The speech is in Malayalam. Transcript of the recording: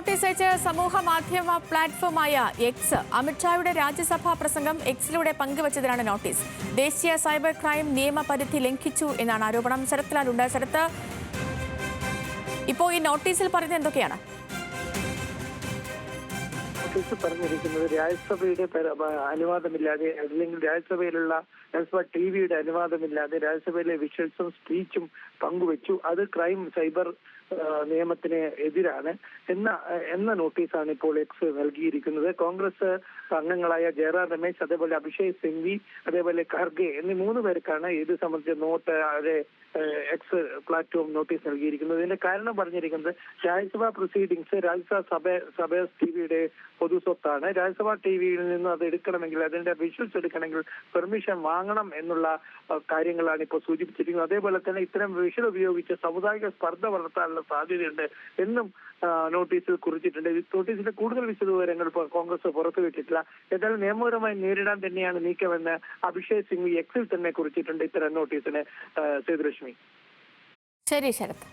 നോട്ടീസ് അയച്ച് സമൂഹ മാധ്യമ പ്ലാറ്റ്ഫോമായ എക്സ് അമിത്ഷായുടെ രാജ്യസഭാ പ്രസംഗം എക്സിലൂടെ പങ്കുവച്ചതിനാണ് നോട്ടീസ്. ദേശീയ സൈബർ ക്രൈം നിയമപരിധി ലംഘിച്ചു എന്നാണ് ആരോപണം. ശരത്ലാലുണ്ട്. ശരത്ത്, ഇപ്പോൾ ഈ നോട്ടീസിൽ പറയുന്നത് എന്തൊക്കെയാണ്? നോട്ടീസ് പറഞ്ഞിരിക്കുന്നത് രാജ്യസഭയുടെ അനുവാദമില്ലാതെ അല്ലെങ്കിൽ രാജ്യസഭയിലുള്ള രാജ്യസഭ ടിവിയുടെ അനുവാദമില്ലാതെ രാജ്യസഭയിലെ വിഷ്വൽസും സ്പീച്ചും പങ്കുവച്ചു. അത് സൈബർ നിയമത്തിന് എതിരാണ് എന്ന നോട്ടീസാണ് ഇപ്പോൾ എക്സ് നൽകിയിരിക്കുന്നത്. കോൺഗ്രസ് അംഗങ്ങളായ ജയറാം രമേശ്, അതേപോലെ അഭിഷേക് സിംഗ്വി, അതേപോലെ ഖർഗെ എന്നീ 3 പേർക്കാണ് ഇത് സംബന്ധിച്ച നോട്ട് എക്സ് പ്ലാറ്റ്ഫോം നോട്ടീസ് നൽകിയിരിക്കുന്നത്. ഇതിന്റെ കാരണം പറഞ്ഞിരിക്കുന്നത് രാജ്യസഭാ പ്രൊസീഡിങ്സ് രാജ്യസഭ ടിവിയുടെ പൊതു സ്വത്താണ്. രാജ്യസഭാ ടിവിയിൽ നിന്ന് അത് എടുക്കണമെങ്കിൽ, അതിന്റെ വിഷ്വൽസ് എടുക്കണമെങ്കിൽ പെർമിഷൻ വാങ്ങണം എന്നുള്ള കാര്യങ്ങളാണ് ഇപ്പോൾ സൂചിപ്പിച്ചിരിക്കുന്നത്. അതേപോലെ തന്നെ ഇത്തരം വിഷ്വൽ ഉപയോഗിച്ച് സാമുദായിക സ്പർദ്ധ വളർത്താനുള്ള സാധ്യതയുണ്ട് എന്നും നോട്ടീസിൽ കുറിച്ചിട്ടുണ്ട്. നോട്ടീസിന്റെ കൂടുതൽ വിശദവിവരങ്ങൾ കോൺഗ്രസ് പുറത്തുവിട്ടിട്ടില്ല. ഏതായാലും നിയമപരമായി നേരിടാൻ തന്നെയാണ് നീക്കമെന്ന് അഭിഷേക് സിംഗ്വി എക്സിൽ തന്നെ കുറിച്ചിട്ടുണ്ട് ഇത്തരം നോട്ടീസിന്. സേതുലക്ഷ്മി. ശരി ശരത്ത്.